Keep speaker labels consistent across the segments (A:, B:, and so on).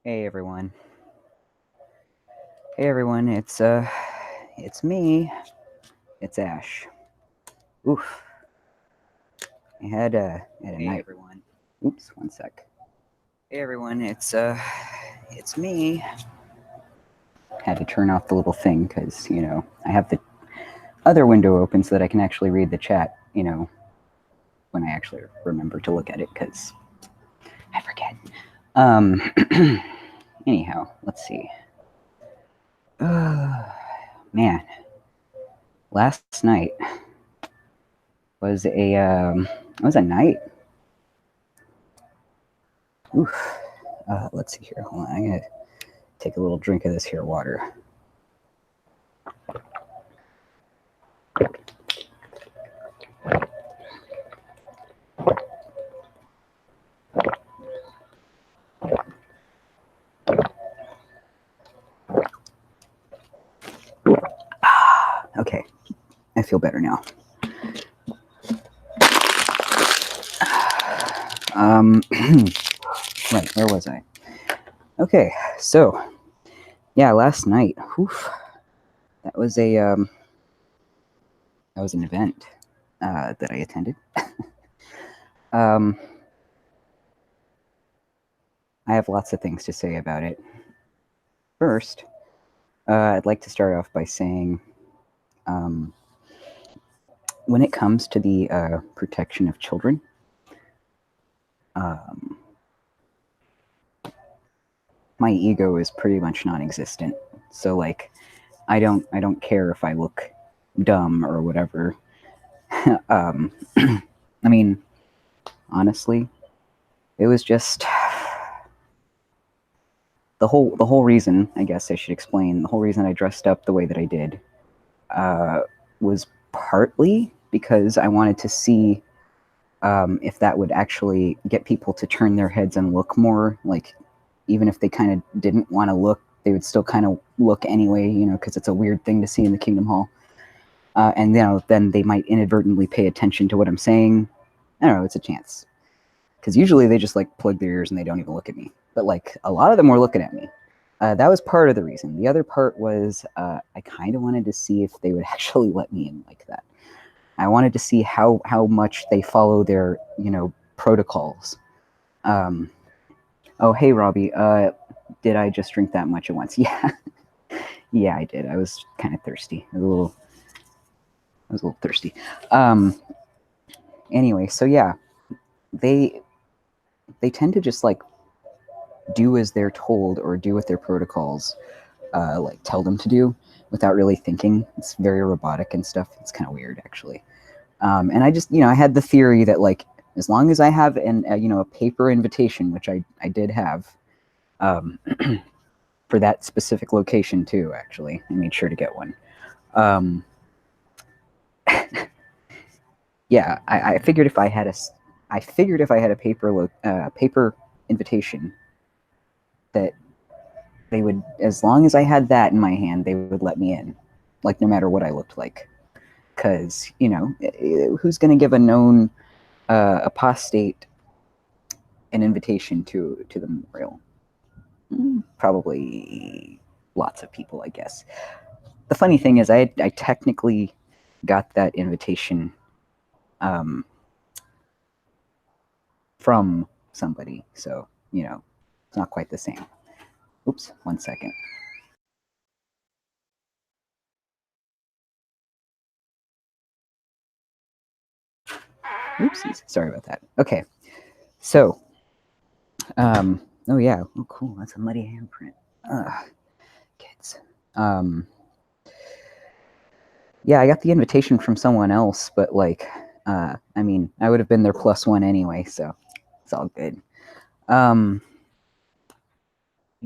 A: Hey everyone. Hey everyone, it's me. It's Ash. Oof. I had a night. Everyone. Oops, one sec. Hey everyone, it's me. Had to turn off the little thing because, I have the other window open so that I can actually read the chat, when I actually remember to look at it because I forget. Anyhow, let's see. Man, last night was a night. Oof. Let's see here. Hold on. I'm gonna take a little drink of this here water. Okay, I feel better now. Right, where was I? Okay, so yeah, last night, that was an event that I attended. I have lots of things to say about it. First, I'd like to start off by saying, when it comes to the protection of children, my ego is pretty much non-existent. So like, I don't care if I look dumb or whatever. I mean, honestly, it was just the whole reason. I guess I should explain the whole reason I dressed up the way that I did was partly because I wanted to see if that would actually get people to turn their heads and look more. Like, even if they kind of didn't want to look, they would still kind of look anyway, because it's a weird thing to see in the Kingdom Hall. And then they might inadvertently pay attention to what I'm saying. I don't know, it's a chance. Because usually they just like plug their ears and they don't even look at me. But like a lot of them were looking at me. That was part of the reason. The other part was I kind of wanted to see if they would actually let me in like that. I wanted to see how much they follow their protocols. Oh hey Robbie, did I just drink that much at once? Yeah, yeah I did. I was kind of thirsty. I was a little thirsty. Anyway, so yeah, they tend to just like do as they're told or do what their protocols like tell them to do without really thinking. It's very robotic and stuff. It's kind of weird actually. And I just I had the theory that like as long as I have a paper invitation, which I did have for that specific location too. Actually, I made sure to get one. Yeah, I figured if I had a paper invitation that they would, as long as I had that in my hand, they would let me in, like no matter what I looked like. Because who's going to give a known apostate an invitation to the memorial? Probably lots of people, I guess. The funny thing is, I technically got that invitation from somebody, so it's not quite the same. Oops, 1 second. Oopsies, sorry about that. Okay, so, oh yeah, oh cool, that's a muddy handprint. Kids. Yeah, I got the invitation from someone else, but like, I mean, I would have been their +1 anyway, so it's all good.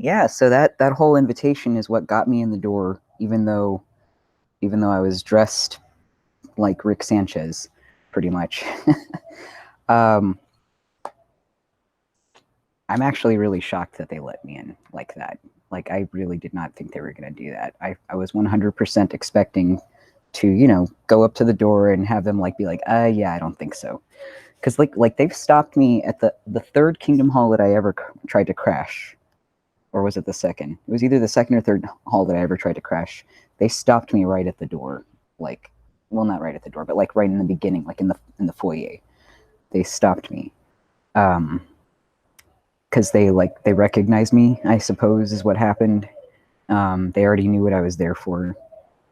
A: Yeah, so that whole invitation is what got me in the door, even though I was dressed like Rick Sanchez, pretty much. I'm actually really shocked that they let me in like that. Like, I really did not think they were going to do that. I was 100% expecting to, go up to the door and have them like be like, yeah, I don't think so. Because like they've stopped me at the third Kingdom Hall that I ever tried to crash. or was it the second? It was either the second or third hall that I ever tried to crash. They stopped me right at the door, like, well, not right at the door, but like right in the beginning, like in the foyer. They stopped me, because they recognized me, I suppose, is what happened. They already knew what I was there for.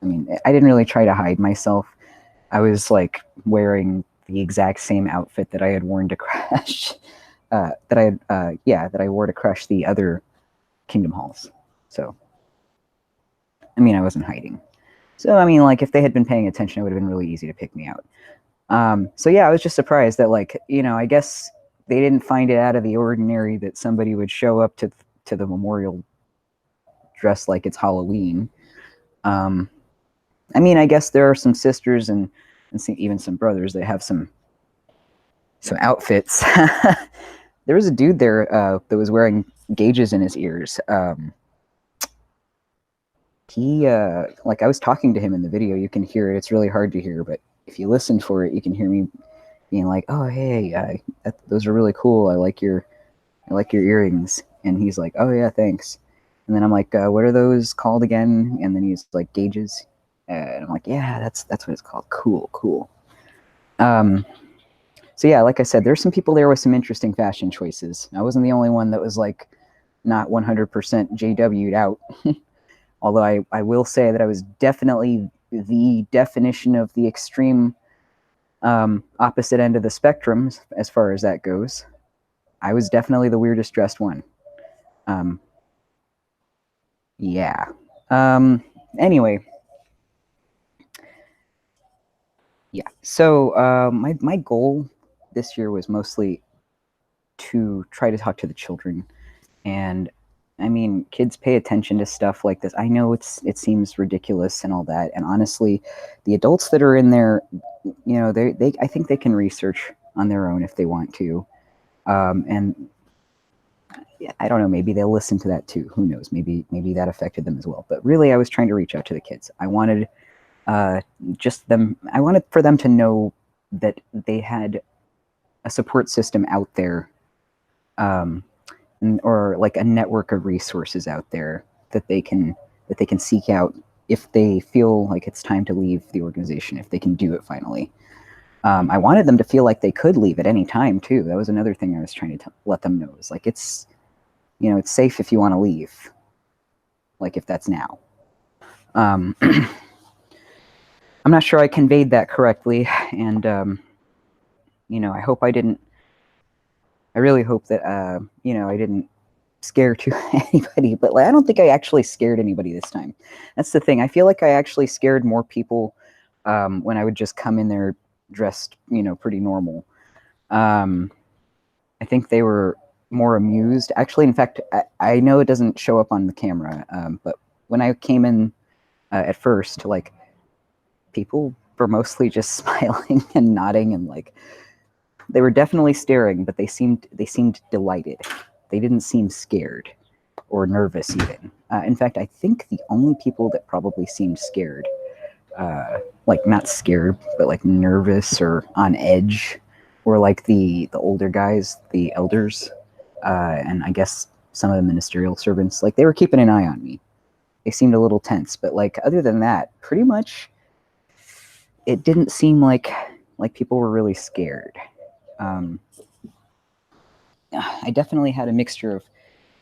A: I mean, I didn't really try to hide myself. I was like wearing the exact same outfit that I had worn to crash, that I wore to crash the other Kingdom Halls. So, I mean, I wasn't hiding. So, I mean, like, if they had been paying attention, it would have been really easy to pick me out. So yeah, I was just surprised that, like, I guess they didn't find it out of the ordinary that somebody would show up to the memorial dressed like it's Halloween. I mean, I guess there are some sisters and even some brothers that have some outfits. There was a dude there that was wearing gauges in his ears. He like, I was talking to him in the video. You can hear it. It's really hard to hear, but if you listen for it, you can hear me being like, "Oh, hey, those are really cool. I like your earrings." And he's like, "Oh yeah, thanks." And then I'm like, "What are those called again?" And then he's like, "Gauges." And I'm like, "Yeah, that's what it's called. Cool." So yeah, like I said, there's some people there with some interesting fashion choices. I wasn't the only one that was like not 100% JW'd out. Although I will say that I was definitely the definition of the extreme opposite end of the spectrum as far as that goes. I was definitely the weirdest dressed one. Yeah. Anyway. Yeah. So my goal this year was mostly to try to talk to the children. And I mean, kids pay attention to stuff like this. I know it seems ridiculous and all that. And honestly, the adults that are in there, they I think they can research on their own if they want to. And yeah, I don't know, maybe they'll listen to that too. Who knows? Maybe that affected them as well. But really, I was trying to reach out to the kids. I wanted I wanted for them to know that they had a support system out there, or like a network of resources out there that they can seek out if they feel like it's time to leave the organization, if they can do it finally. I wanted them to feel like they could leave at any time too. That was another thing I was trying to let them know, is like, it's safe if you want to leave, like if that's now. I'm not sure I conveyed that correctly, and I hope I didn't. I really hope that I didn't scare anybody, but like, I don't think I actually scared anybody this time. That's the thing. I feel like I actually scared more people when I would just come in there dressed, pretty normal. I think they were more amused. Actually, in fact, I know it doesn't show up on the camera, but when I came in at first, like, people were mostly just smiling and nodding, and like, they were definitely staring, but they seemed delighted. They didn't seem scared or nervous even. In fact, I think the only people that probably seemed scared, like not scared, but like nervous or on edge, were like the older guys, the elders, and I guess some of the ministerial servants. Like, they were keeping an eye on me. They seemed a little tense, but like, other than that, pretty much, it didn't seem like people were really scared. I definitely had a mixture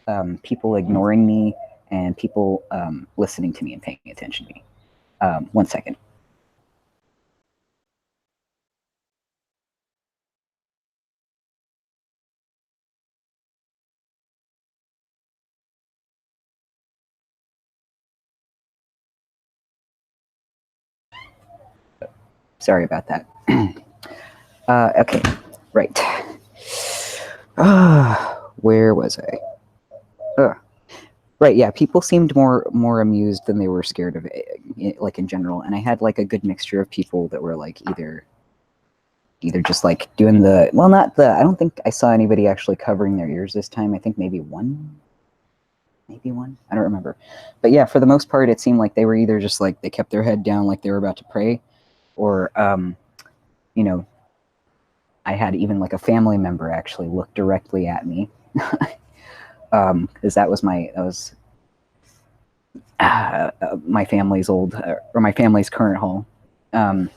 A: of people ignoring me and people listening to me and paying attention to me. 1 second. Sorry about that. Okay, right. Where was I? Right, yeah, people seemed more amused than they were scared of it, like in general. And I had like a good mixture of people that were like either just like doing I don't think I saw anybody actually covering their ears this time. I think maybe one. I don't remember. But yeah, for the most part, it seemed like they were either just like, they kept their head down like they were about to pray, or I had even like a family member actually look directly at me. because that was my family's old or my family's current hall. Um,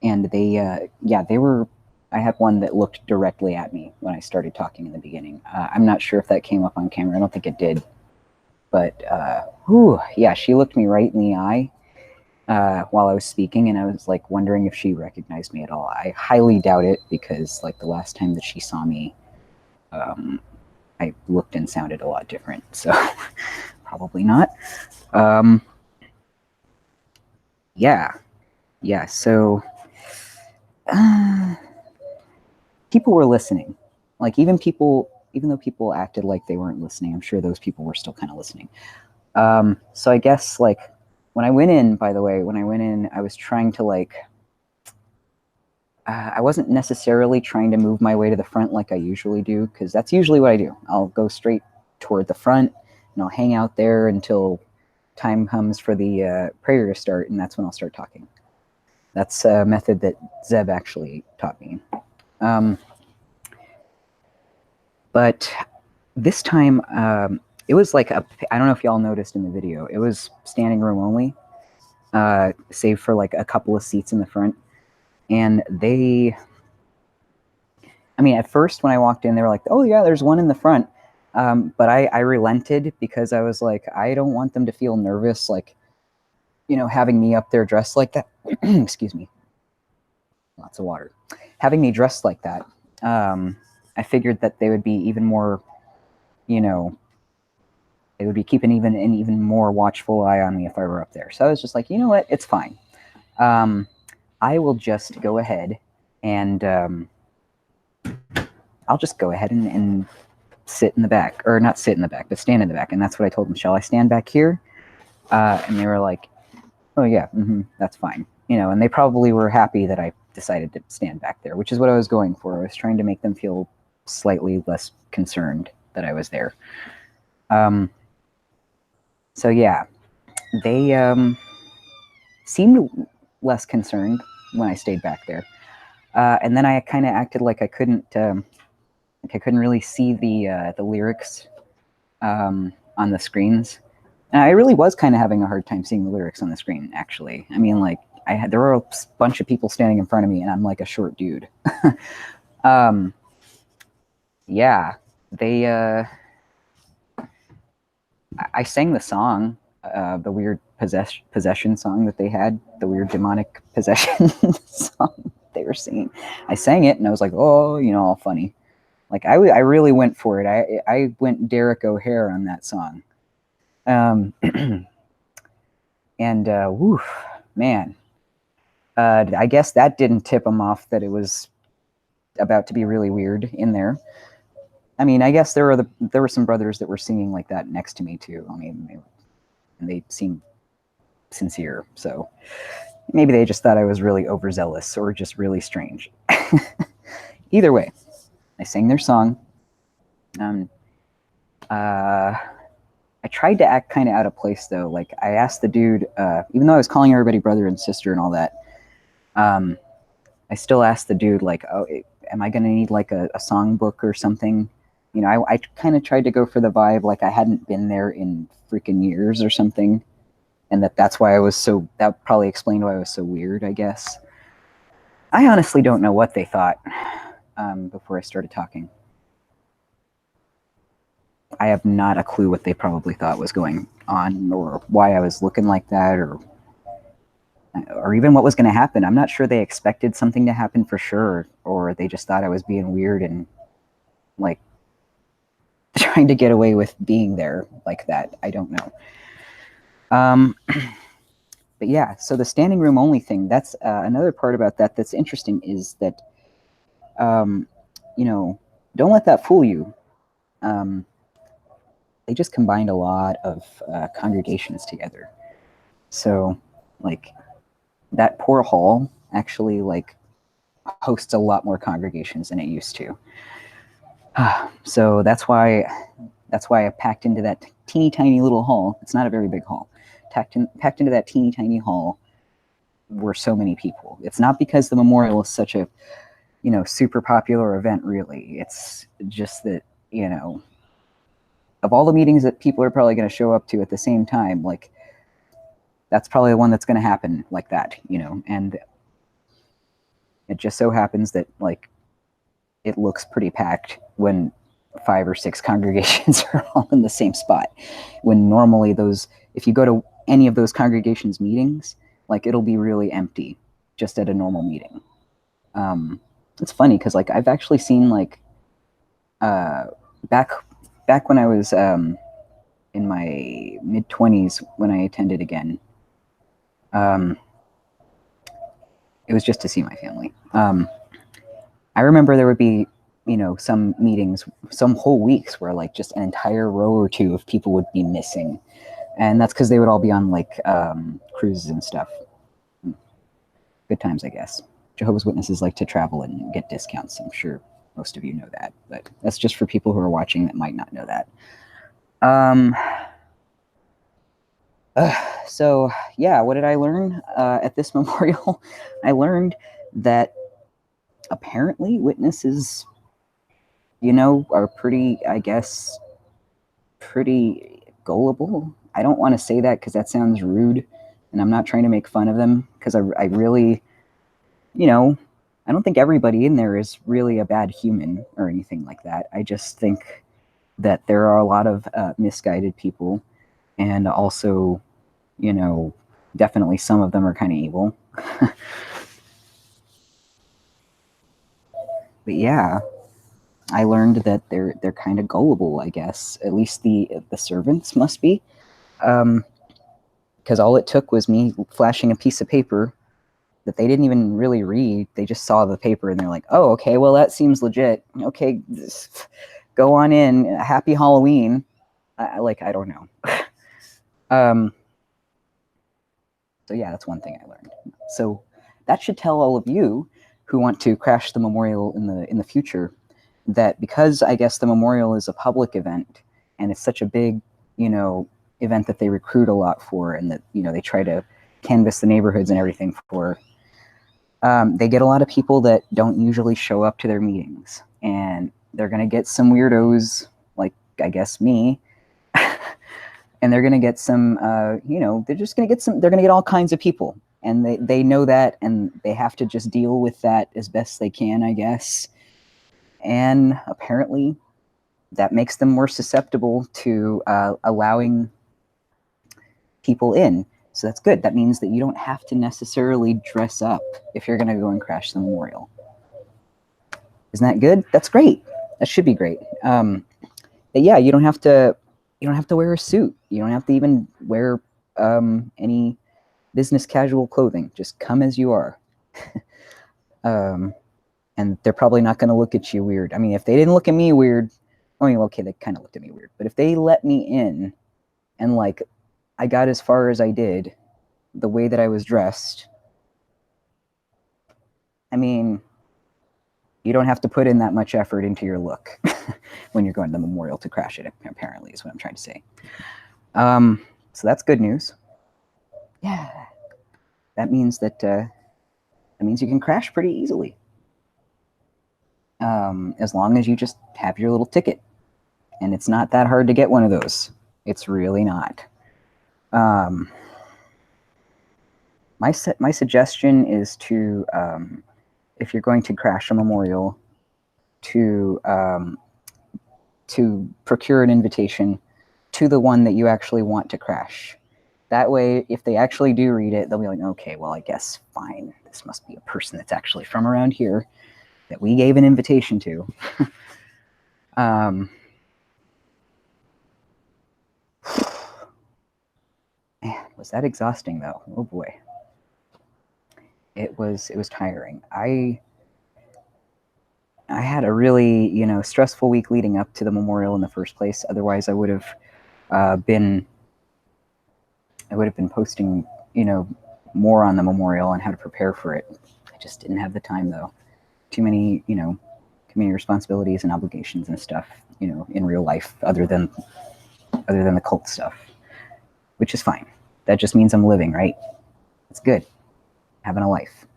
A: and they were. I had one that looked directly at me when I started talking in the beginning. I'm not sure if that came up on camera. I don't think it did. But yeah, she looked me right in the eye while I was speaking, and I was like wondering if she recognized me at all. I highly doubt it because like the last time that she saw me, I looked and sounded a lot different. So probably not. Yeah, yeah. So people were listening. Like even though people acted like they weren't listening, I'm sure those people were still kind of listening. So I guess like when I went in, by the way, I was trying to like, I wasn't necessarily trying to move my way to the front like I usually do, because that's usually what I do. I'll go straight toward the front and I'll hang out there until time comes for the prayer to start, and that's when I'll start talking. That's a method that Zeb actually taught me. But this time, it was like I don't know if y'all noticed in the video, it was standing room only, save for like a couple of seats in the front. And at first when I walked in, they were like, oh yeah, there's one in the front. But I relented because I was like, I don't want them to feel nervous, like, having me up there dressed like that. Excuse me. Lots of water. Having me dressed like that. I figured that they would be even more, they would be keeping an even more watchful eye on me if I were up there. So I was just like, you know what? It's fine. I will just go ahead and I'll just go ahead and sit in the back, or not sit in the back, but stand in the back. And that's what I told them. Shall I stand back here? And they were like, oh yeah, that's fine. And they probably were happy that I decided to stand back there, which is what I was going for. I was trying to make them feel slightly less concerned that I was there. So yeah, they seemed less concerned when I stayed back there. And then I kind of acted like I couldn't really see the lyrics on the screens. And I really was kind of having a hard time seeing the lyrics on the screen, actually. I mean, like, there were a bunch of people standing in front of me, and I'm like a short dude. Yeah, I sang the song, the weird possession song that they had, the weird demonic possession song they were singing. I sang it, and I was like, oh, all funny. Like, I really went for it. I went Derek O'Hare on that song. And woof, man. I guess that didn't tip them off that it was about to be really weird in there. I mean, I guess there were some brothers that were singing like that next to me too. I mean, they seemed sincere, so maybe they just thought I was really overzealous or just really strange. Either way, I sang their song. I tried to act kind of out of place though. Like I asked the dude, even though I was calling everybody brother and sister and all that, I still asked the dude, like, oh, am I going to need like a song book or something? I kind of tried to go for the vibe like I hadn't been there in freaking years or something. And that's why that probably explained why I was so weird, I guess. I honestly don't know what they thought before I started talking. I have not a clue what they probably thought was going on or why I was looking like that or even what was going to happen. I'm not sure they expected something to happen for sure, or they just thought I was being weird and like trying to get away with being there like that. I don't know. But yeah, so the standing room only thing, that's another part about that that's interesting is that, don't let that fool you. They just combined a lot of congregations together. So, like, that poor hall actually, like, hosts a lot more congregations than it used to. So that's why I packed into that teeny tiny little hall. It's not a very big hall. Packed into that teeny tiny hall were so many people. It's not because the memorial is such a, super popular event, really. It's just that, of all the meetings that people are probably going to show up to at the same time, like, that's probably the one that's going to happen like that, you know. And it just so happens that, like, it looks pretty packed when 5 or 6 congregations are all in the same spot. When normally those, if you go to any of those congregations meetings, like, it'll be really empty just at a normal meeting. It's funny because, like, I've actually seen, like, back when I was in my mid-20s when I attended again. It was just to see my family. I remember there would be, you know, some meetings, some whole weeks where, like, just an entire row or two of people would be missing. And that's because they would all be on, like, cruises and stuff. Good times, I guess. Jehovah's Witnesses like to travel and get discounts. I'm sure most of you know that, but that's just for people who are watching that might not know that. So, yeah, what did I learn at this memorial? I learned that apparently witnesses, you know, are pretty, I guess, pretty gullible. I don't want to say that because that sounds rude, and I'm not trying to make fun of them, because I really, you know, I don't think everybody in there is really a bad human or anything like that. I just think that there are a lot of misguided people, and also, you know, definitely some of them are kind of evil. But yeah, I learned that they're kind of gullible, I guess. At least the servants must be. Because all it took was me flashing a piece of paper that they didn't even really read. They just saw the paper and they're like, oh, okay, well, that seems legit. Okay, go on in. Happy Halloween. I don't know. So yeah, that's one thing I learned. So that should tell all of you who want to crash the memorial in the future that, because I guess the memorial is a public event and it's such a big, you know, event that they recruit a lot for, and that, you know, they try to canvass the neighborhoods and everything for, they get a lot of people that don't usually show up to their meetings, and they're going to get some weirdos like, I guess, me. And they're going to get some, you know, they're just going to get some, they're going to get all kinds of people, and they know that, and they have to just deal with that as best they can, I guess. And apparently that makes them more susceptible to allowing people in. So that's good. That means that you don't have to necessarily dress up if you're going to go and crash the memorial. Isn't that good? That's great. That should be great. But yeah, you don't have to wear a suit. You don't have to even wear any business casual clothing. Just come as you are. And they're probably not going to look at you weird. I mean, if they didn't look at me weird, I mean, okay, they kind of looked at me weird. But if they let me in and, like, I got as far as I did the way that I was dressed, I mean, you don't have to put in that much effort into your look when you're going to the memorial to crash it, apparently, is what I'm trying to say. So that's good news. Yeah. That means that you can crash pretty easily. As long as you just have your little ticket. And it's not that hard to get one of those. It's really not. My suggestion is to, if you're going to crash a memorial, to procure an invitation to the one that you actually want to crash. That way, if they actually do read it, they'll be like, okay, well, I guess fine. This must be a person that's actually from around here that we gave an invitation to. Man, was that exhausting though? Oh boy. It was tiring. I had a really, you know, stressful week leading up to the memorial in the first place. Otherwise, I would have been posting, you know, more on the memorial and how to prepare for it. I just didn't have the time though. Too many, you know, community responsibilities and obligations and stuff, you know, in real life, other than the cult stuff, which is fine. That just means I'm living, right? It's good. Having a life.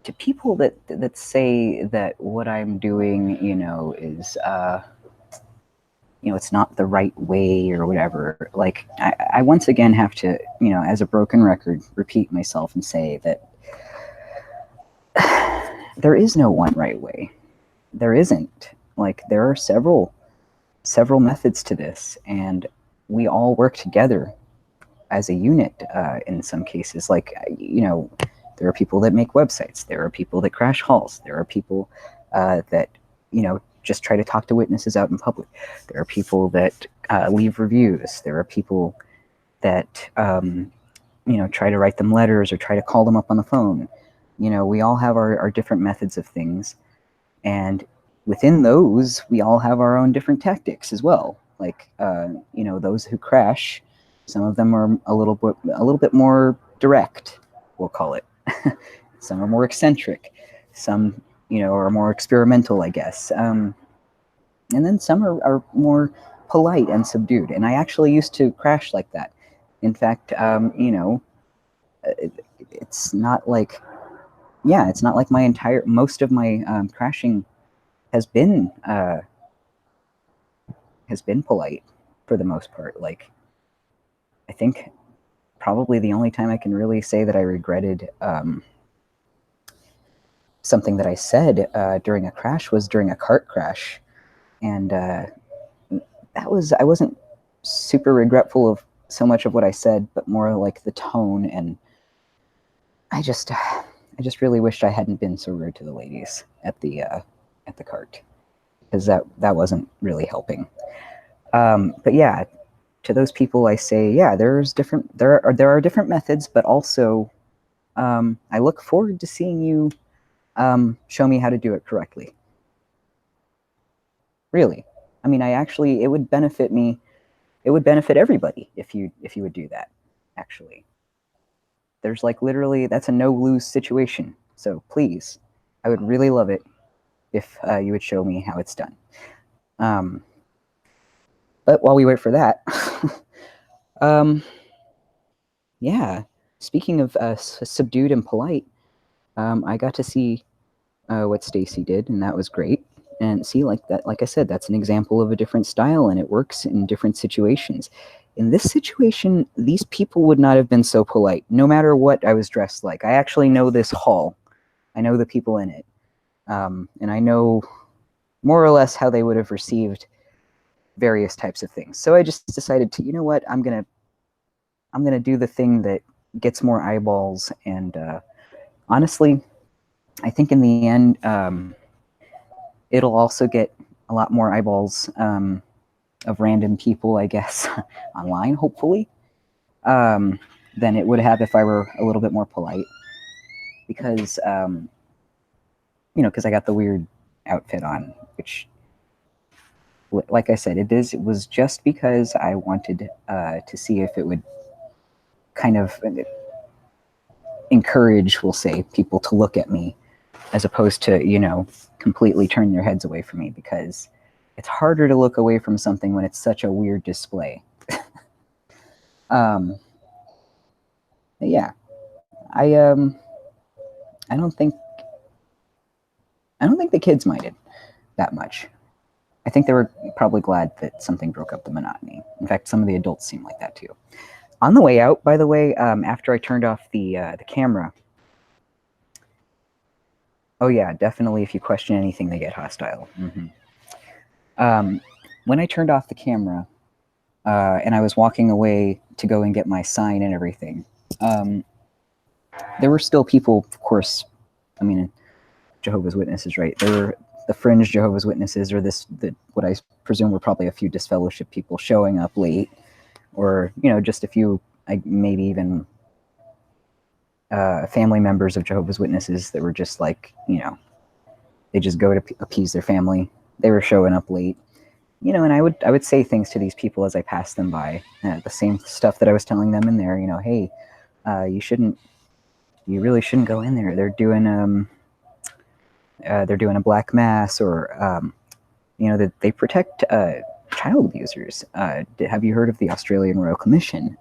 A: to people that say that what I'm doing, is it's not the right way or whatever. Like, I once again have to, as a broken record, repeat myself and say that there is no one right way. There isn't. Like, there are several methods to this, and we all work together as a unit in some cases. Like, there are people that make websites. There are people that crash halls. There are people that, just try to talk to witnesses out in public. There are people that leave reviews. There are people that, try to write them letters or try to call them up on the phone. We all have our different methods of things. And within those, we all have our own different tactics as well. Like, those who crash, some of them are a little bit more direct, we'll call it. Some are more eccentric. Some, are more experimental, I guess. And then some are more polite and subdued. And I actually used to crash like that. In fact, it's not like, it's not like most of my crashing has been polite for the most part. Like, I think probably the only time I can really say that I regretted something that I said during a crash was during a cart crash. And I wasn't super regretful of so much of what I said, but more like the tone. And I just really wished I hadn't been so rude to the ladies at the cart, because that wasn't really helping. But yeah, to those people I say, yeah, there are different methods, but also I look forward to seeing you show me how to do it correctly. Really. I mean, it would benefit me. It would benefit everybody if you would do that, actually. There's like literally, that's a no-lose situation. So please, I would really love it if you would show me how it's done. But while we wait for that, yeah, speaking of subdued and polite, I got to see what Stacy did, and that was great. And see, like I said, that's an example of a different style, and it works in different situations. In this situation, these people would not have been so polite, no matter what I was dressed like. I actually know this hall. I know the people in it. And I know more or less how they would have received various types of things. So I just decided to, you know what, I'm gonna do the thing that gets more eyeballs. And honestly, I think in the end, it'll also get a lot more eyeballs of random people, I guess, online, hopefully, than it would have if I were a little bit more polite. Because, because I got the weird outfit on, which, like I said, it was just because I wanted to see if it would kind of encourage, we'll say, people to look at me, as opposed to, completely turn their heads away from me, because it's harder to look away from something when it's such a weird display. Yeah, I don't think the kids minded that much. I think they were probably glad that something broke up the monotony. In fact, some of the adults seemed like that too. On the way out, by the way, after I turned off the camera. Oh yeah, definitely. If you question anything, they get hostile. Mm-hmm. When I turned off the camera, and I was walking away to go and get my sign and everything, there were still people, of course. I mean, Jehovah's Witnesses, right? There were the fringe Jehovah's Witnesses, or what I presume were probably a few disfellowship people showing up late, or just a few, maybe even family members of Jehovah's Witnesses that were just like, they just go to appease their family. They were showing up late, and I would say things to these people as I passed them by, the same stuff that I was telling them in there. Hey, you really shouldn't go in there. They're doing a black mass, or that they protect child abusers. Have you heard of the Australian Royal Commission?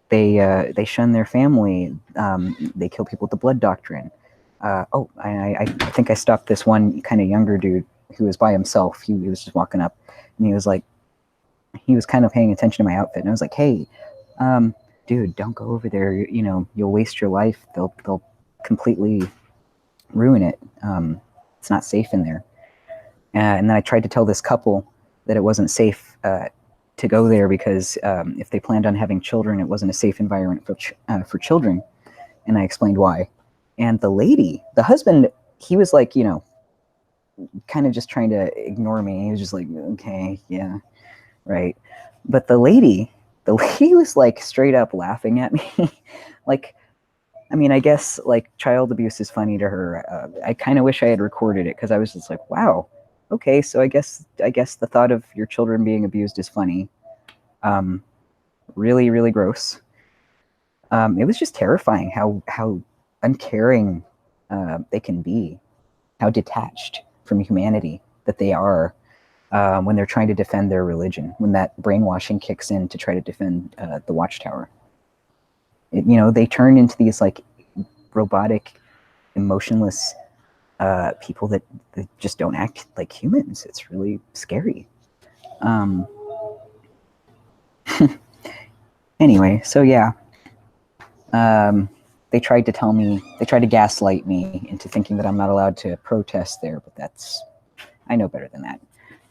A: they shun their family. They kill people with the blood doctrine. I think I stopped this one kind of younger dude who was by himself. He was just walking up, and he was kind of paying attention to my outfit, and I was like, "Hey, dude, don't go over there. You'll waste your life. They'll completely ruin it. It's not safe in there." And then I tried to tell this couple that it wasn't safe to go there because if they planned on having children, it wasn't a safe environment for children. And I explained why. And the husband, he was like, kind of just trying to ignore me. He was just like, okay, yeah, right. But the lady was like straight up laughing at me. Like, I mean, I guess like child abuse is funny to her. I kind of wish I had recorded it because I was just like, wow, okay, so I guess the thought of your children being abused is funny. Really, really gross. It was just terrifying how uncaring they can be, how detached from humanity that they are when they're trying to defend their religion, when that brainwashing kicks in to try to defend the Watchtower. They turn into these like robotic, emotionless people that just don't act like humans. It's really scary. Anyway, so yeah. They tried to gaslight me into thinking that I'm not allowed to protest there, but I know better than that.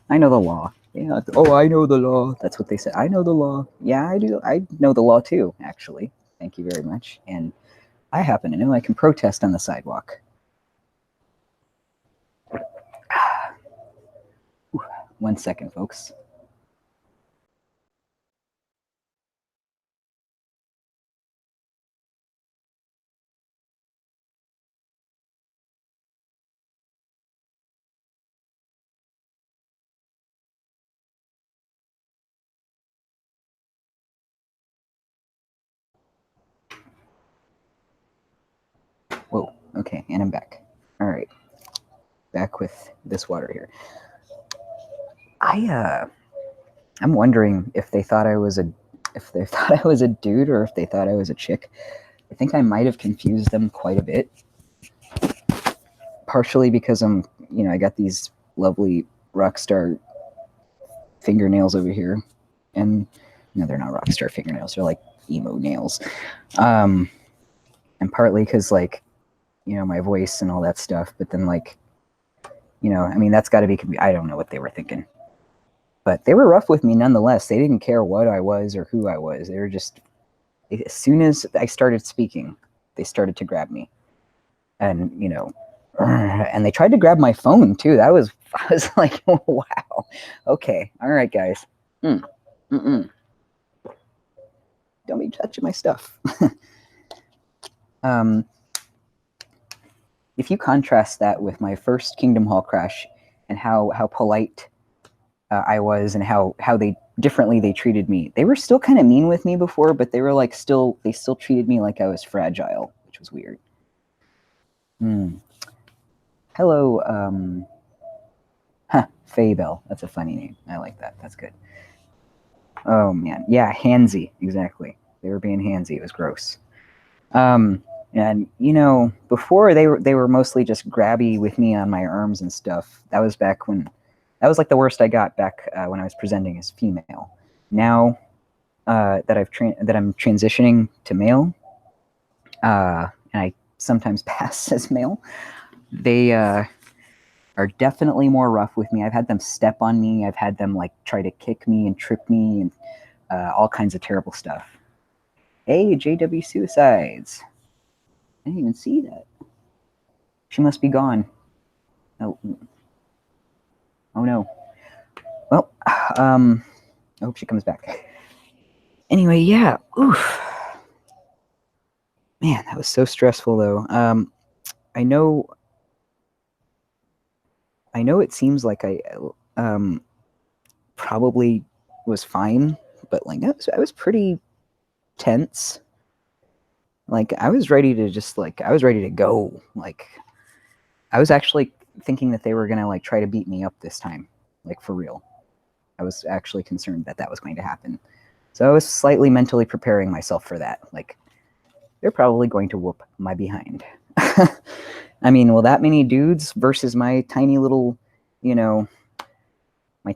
A: I know the law. Yeah. Oh, I know the law. That's what they said. I know the law. Yeah, I do. I know the law too, actually. Thank you very much. And I happen to know I can protest on the sidewalk. 1 second, folks. Whoa. Okay, and I'm back. All right. Back with this water here. I'm wondering if they thought I was a dude or if they thought I was a chick. I think I might have confused them quite a bit. Partially because I got these lovely rock star fingernails over here, and no, they're not rock star fingernails. They're like emo nails. And partly because my voice and all that stuff. But then I mean, that's got to be. I don't know what they were thinking. But they were rough with me nonetheless. They didn't care what I was or who I was. They were just, as soon as I started speaking, they started to grab me. And, and they tried to grab my phone too. I was like, wow, okay, all right, guys. Don't be touching my stuff. If you contrast that with my first Kingdom Hall crash and how polite I was and how differently they treated me. They were still kind of mean with me before, but they were like they still treated me like I was fragile, which was weird. Hello, Faybell. That's a funny name. I like that. That's good. Oh man, yeah, handsy. Exactly. They were being handsy. It was gross. And before they were mostly just grabby with me on my arms and stuff. That was back when. That was like the worst I got back when I was presenting as female. Now that I'm transitioning to male, and I sometimes pass as male, they are definitely more rough with me. I've had them step on me. I've had them try to kick me and trip me and all kinds of terrible stuff. Hey, JW Suicides. I didn't even see that. She must be gone. Oh no. Well, I hope she comes back. Anyway, yeah. Oof. Man, that was so stressful though. I know it seems like I probably was fine, but I was pretty tense. I was ready to I was ready to go. I was actually thinking that they were gonna try to beat me up this time, for real. I was actually concerned that was going to happen. So I was slightly mentally preparing myself for that. Like, they're probably going to whoop my behind. I mean, well, that many dudes versus my tiny little, my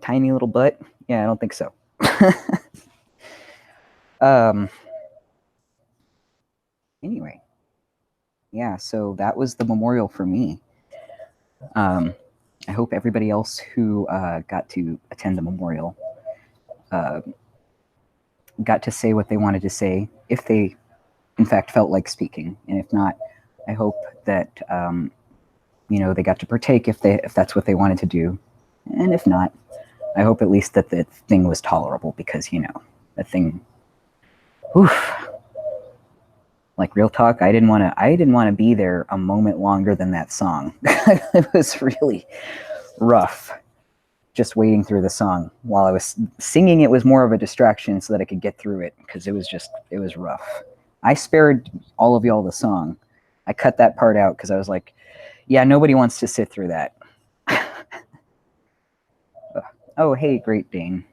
A: tiny little butt? Yeah, I don't think so. Anyway, yeah, so that was the memorial for me. I hope everybody else who got to attend the memorial got to say what they wanted to say, if they, in fact, felt like speaking. And if not, I hope that, they got to partake if that's what they wanted to do. And if not, I hope at least that the thing was tolerable, because, the thing, oof. Like, real talk, I didn't want to be there a moment longer than that song. It was really rough, just waiting through the song. While I was singing, it was more of a distraction so that I could get through it, because it was rough. I spared all of y'all the song. I cut that part out because I was like, yeah, nobody wants to sit through that. Oh, hey, Great Dane.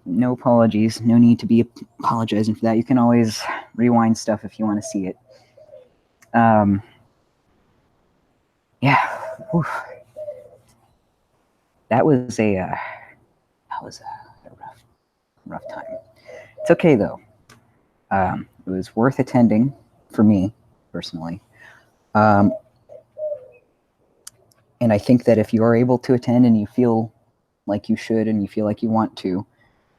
A: No apologies. No need to be apologizing for that. You can always rewind stuff if you want to see it. Yeah. Oof. That was a rough time. It's okay though. It was worth attending for me personally. And I think that if you are able to attend and you feel like you should and you feel like you want to,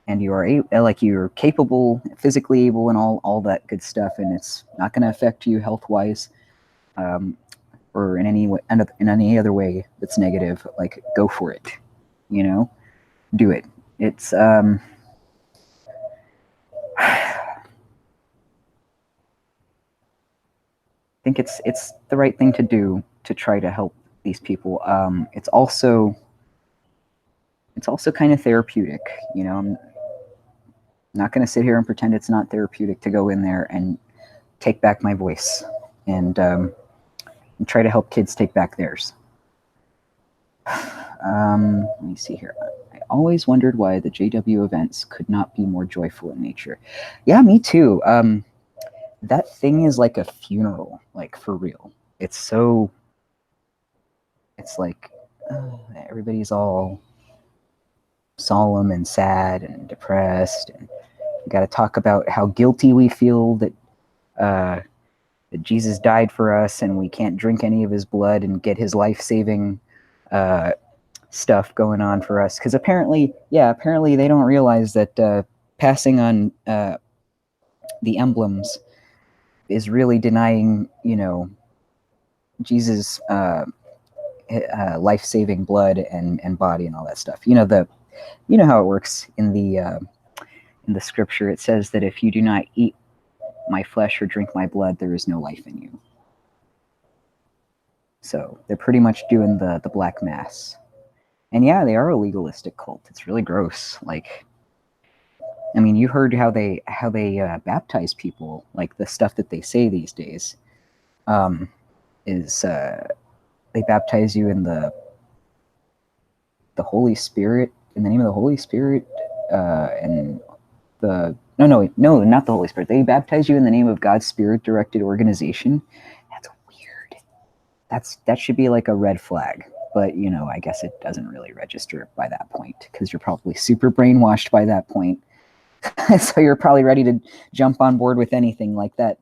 A: and you are like you're capable, physically able, and all that good stuff, and it's not going to affect you health-wise, or in any other way that's negative, like, go for it. Do it. It's I think it's the right thing to do to try to help these people. It's also kind of therapeutic. I'm not going to sit here and pretend it's not therapeutic to go in there and take back my voice and try to help kids take back theirs. Let me see here. I always wondered why the JW events could not be more joyful in nature. Yeah, me too. That thing is like a funeral, like, for real. It's like everybody's all solemn and sad and depressed, and we got to talk about how guilty we feel that Jesus died for us, and we can't drink any of his blood and get his life-saving stuff going on for us. Because apparently they don't realize that passing on the emblems is really denying, Jesus' life-saving blood and body and all that stuff. You know how it works in the scripture. It says that if you do not eat my flesh or drink my blood, there is no life in you. So they're pretty much doing the black mass. And yeah, they are a legalistic cult. It's really gross. Like, I mean, you heard how they baptize people. Like, the stuff that they say these days is they baptize you in the Holy Spirit, in the name of the Holy Spirit, and no, not the Holy Spirit. They baptize you in the name of God's Spirit-directed organization. That's weird. That should be like a red flag. But, I guess it doesn't really register by that point, because you're probably super brainwashed by that point. So you're probably ready to jump on board with anything like that.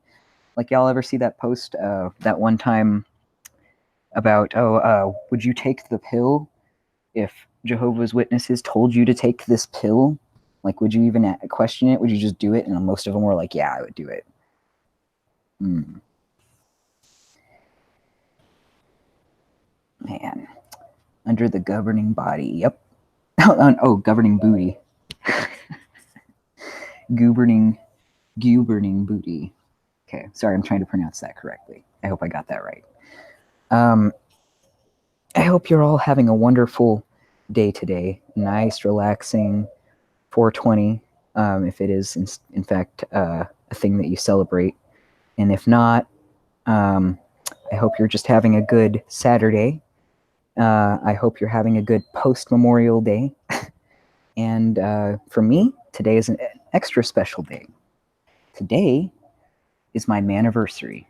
A: Like, y'all ever see that post that one time about, would you take the pill if Jehovah's Witnesses told you to take this pill? Like, would you even question it? Would you just do it? And most of them were like, yeah, I would do it. Man. Under the governing body. Yep. Governing booty. Governing booty. Okay, sorry, I'm trying to pronounce that correctly. I hope I got that right. I hope you're all having a wonderful day today. Nice, relaxing 420, if it is, in fact, a thing that you celebrate. And if not, I hope you're just having a good Saturday. I hope you're having a good post-Memorial Day. And for me, today is an extra special day. Today is my maniversary.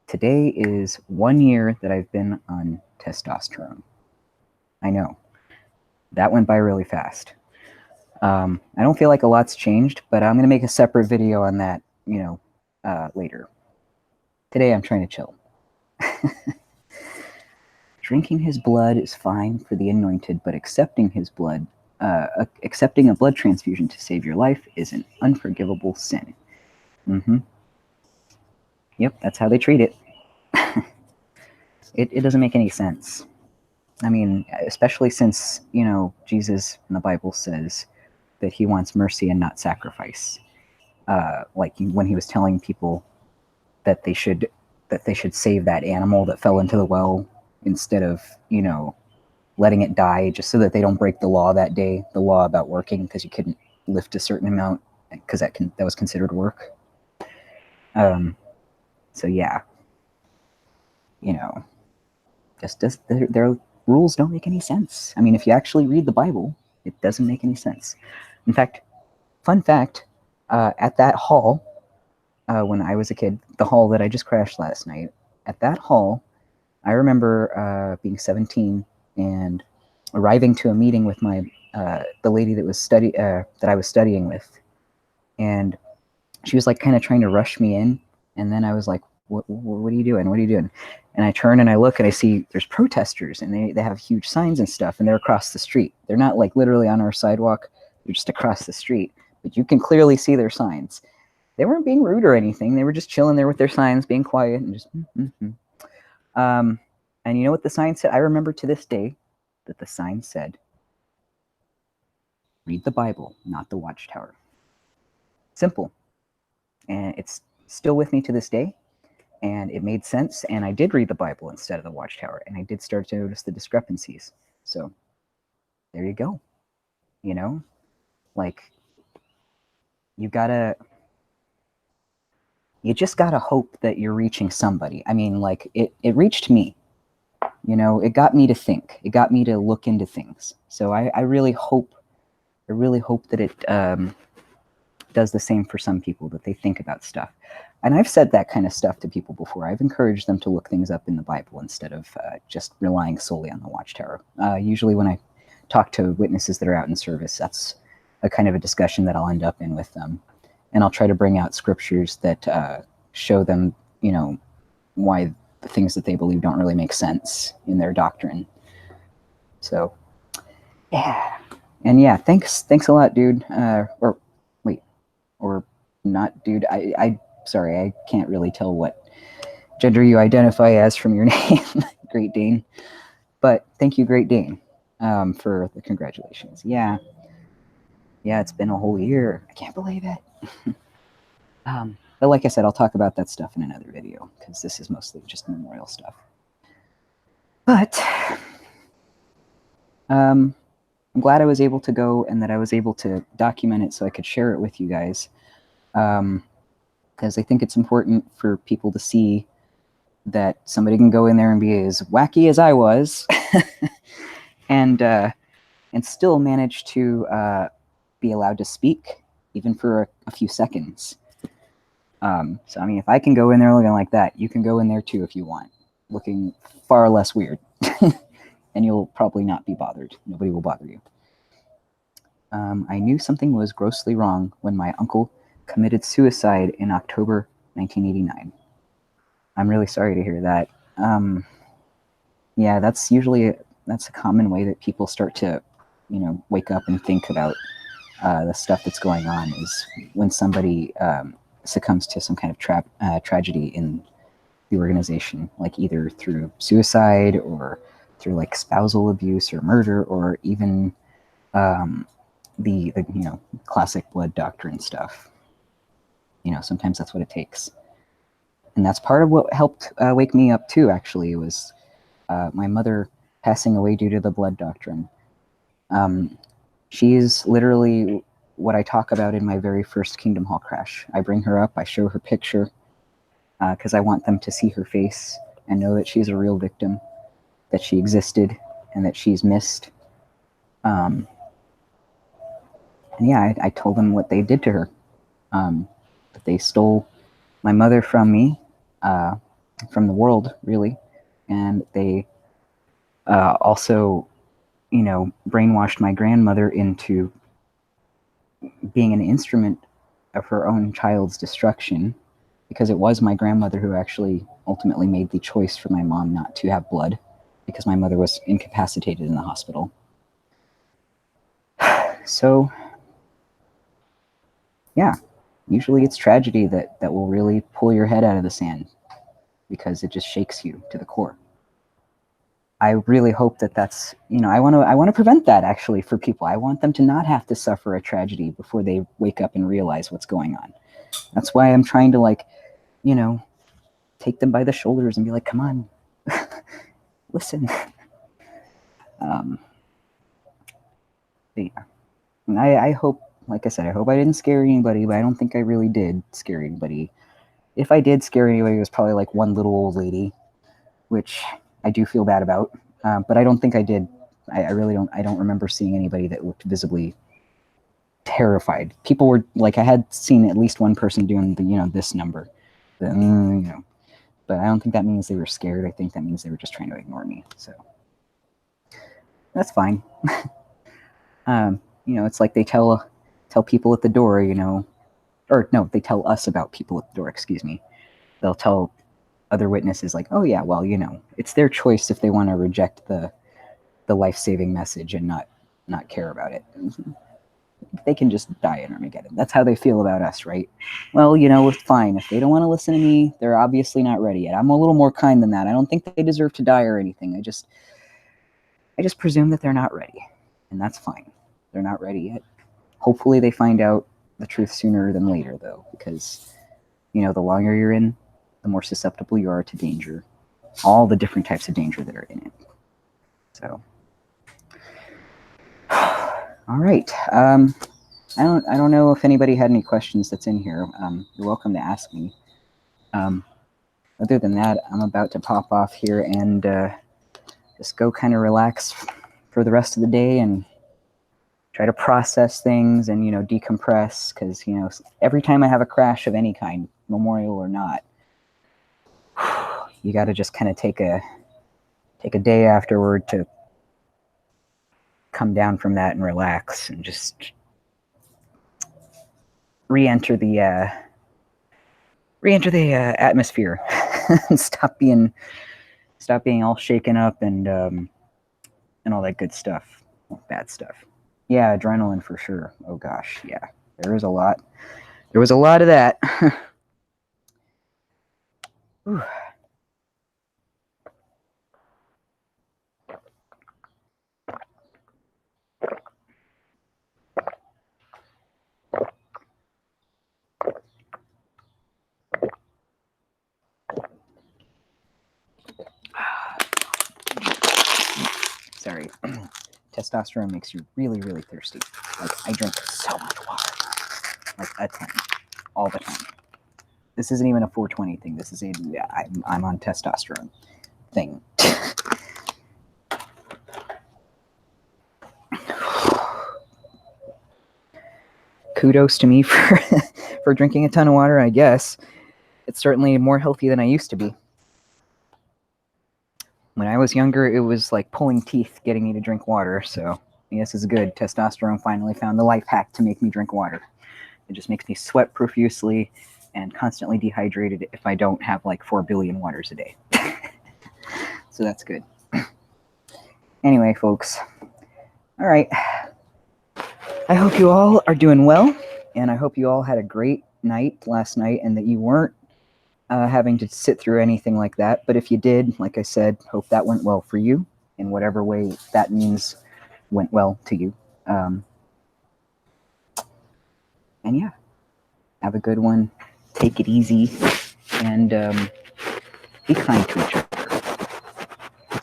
A: Today is 1 year that I've been on testosterone. I know, that went by really fast. I don't feel like a lot's changed, but I'm going to make a separate video on that, later. Today I'm trying to chill. Drinking his blood is fine for the anointed, but accepting a blood transfusion to save your life is an unforgivable sin. Yep, that's how they treat it. It doesn't make any sense. I mean, especially since, Jesus in the Bible says that he wants mercy and not sacrifice. Like when he was telling people that they should save that animal that fell into the well instead of, letting it die, just so that they don't break the law that day, the law about working, because you couldn't lift a certain amount because that was considered work. So yeah, their rules don't make any sense. I mean, if you actually read the Bible, it doesn't make any sense. In fact, fun fact, at that hall, when I was a kid, the hall that I just crashed last night, at that hall, I remember being 17 and arriving to a meeting with the lady that I was studying with, and she was like kind of trying to rush me in, and then I was like, what are you doing? What are you doing? And I turn and I look and I see there's protesters, and they have huge signs and stuff, and they're across the street. They're not like literally on our sidewalk, they're just across the street, but you can clearly see their signs. They weren't being rude or anything. They were just chilling there with their signs, being quiet, and just and you know what the sign said? I remember to this day that the sign said, read the Bible, not the Watchtower. Simple. And it's still with me to this day, and it made sense, and I did read the Bible instead of the Watchtower, and I did start to notice the discrepancies. So there you go. Like, you just gotta hope that you're reaching somebody. I mean, like, it reached me. It got me to think. It got me to look into things. So I really hope that it does the same for some people, that they think about stuff. And I've said that kind of stuff to people before. I've encouraged them to look things up in the Bible instead of just relying solely on the Watchtower. Usually when I talk to witnesses that are out in service, that's a kind of a discussion that I'll end up in with them. And I'll try to bring out scriptures that show them, why the things that they believe don't really make sense in their doctrine. So, yeah. And yeah, thanks a lot, dude. Or not, dude. Sorry, I can't really tell what gender you identify as from your name, Great Dane. But thank you, Great Dane, for the congratulations. Yeah, it's been a whole year. I can't believe it. But like I said, I'll talk about that stuff in another video, because this is mostly just memorial stuff. But I'm glad I was able to go, and that I was able to document it so I could share it with you guys. Because I think it's important for people to see that somebody can go in there and be as wacky as I was and still manage to be allowed to speak, even for a few seconds. So, I mean, if I can go in there looking like that, you can go in there too if you want, looking far less weird. And you'll probably not be bothered. Nobody will bother you. I knew something was grossly wrong when my uncle committed suicide in October 1989. I'm really sorry to hear that. Yeah, that's a common way that people start to, wake up and think about the stuff that's going on, is when somebody succumbs to some kind of tragedy in the organization, like either through suicide or through like spousal abuse or murder, or even the classic blood doctrine stuff. Sometimes that's what it takes. And that's part of what helped wake me up too, actually, was my mother passing away due to the blood doctrine. She's literally what I talk about in my very first Kingdom Hall crash. I bring her up, I show her picture, because I want them to see her face and know that she's a real victim, that she existed, and that she's missed. And yeah, I told them what they did to her. That they stole my mother from me, from the world, really. And they also, brainwashed my grandmother into being an instrument of her own child's destruction, because it was my grandmother who actually ultimately made the choice for my mom not to have blood, because my mother was incapacitated in the hospital. So, yeah, usually it's tragedy that will really pull your head out of the sand, because it just shakes you to the core. I really hope that that's, I want to prevent that, actually, for people. I want them to not have to suffer a tragedy before they wake up and realize what's going on. That's why I'm trying to, take them by the shoulders and be like, come on, listen. Yeah. And I hope, like I said, I hope I didn't scare anybody, but I don't think I really did scare anybody. If I did scare anybody, it was probably like one little old lady, which I do feel bad about. But I don't think I did. I really don't. I don't remember seeing anybody that looked visibly terrified. People were like, I had seen at least one person doing the, this number, but I don't think that means they were scared. I think that means they were just trying to ignore me. So that's fine. It's like they tell people at the door, or no, they tell us about people at the door. Excuse me. They'll tell other witnesses like, oh yeah, well, it's their choice if they want to reject the life-saving message and not care about it. They can just die in Armageddon. That's how they feel about us, right? Well, it's fine. If they don't want to listen to me, they're obviously not ready yet. I'm a little more kind than that. I don't think they deserve to die or anything. I just presume that they're not ready, and that's fine. They're not ready yet. Hopefully they find out the truth sooner than later, though, because, the longer you're in, the more susceptible you are to danger. All the different types of danger that are in it. So, all right. I don't know if anybody had any questions that's in here. You're welcome to ask me. Other than that, I'm about to pop off here and just go kind of relax for the rest of the day and try to process things and, decompress, because, every time I have a crash of any kind, memorial or not, you got to just kind of take a day afterward to come down from that and relax and just re-enter the atmosphere and stop being all shaken up and all that good stuff, bad stuff. Yeah, adrenaline for sure. Oh gosh, yeah. There was a lot of that. Sorry. Testosterone makes you really, really thirsty. Like, I drink so much water. Like, a ton. All the time. This isn't even a 420 thing. This is I'm on testosterone thing. Kudos to me for drinking a ton of water, I guess. It's certainly more healthy than I used to be. When I was younger, it was like pulling teeth getting me to drink water, so I guess it's good. Testosterone finally found the life hack to make me drink water. It just makes me sweat profusely and constantly dehydrated if I don't have like 4 billion waters a day. So that's good. Anyway, folks. All right. I hope you all are doing well, and I hope you all had a great night last night and that you weren't having to sit through anything like that. But if you did, like I said, hope that went well for you in whatever way that means went well to you. And yeah, have a good one. Take it easy and be kind to each other.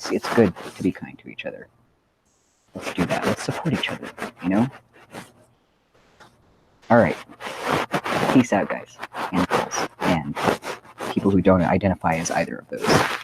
A: It's good to be kind to each other. Let's do that. Let's support each other, All right. Peace out, guys and girls, and people who don't identify as either of those.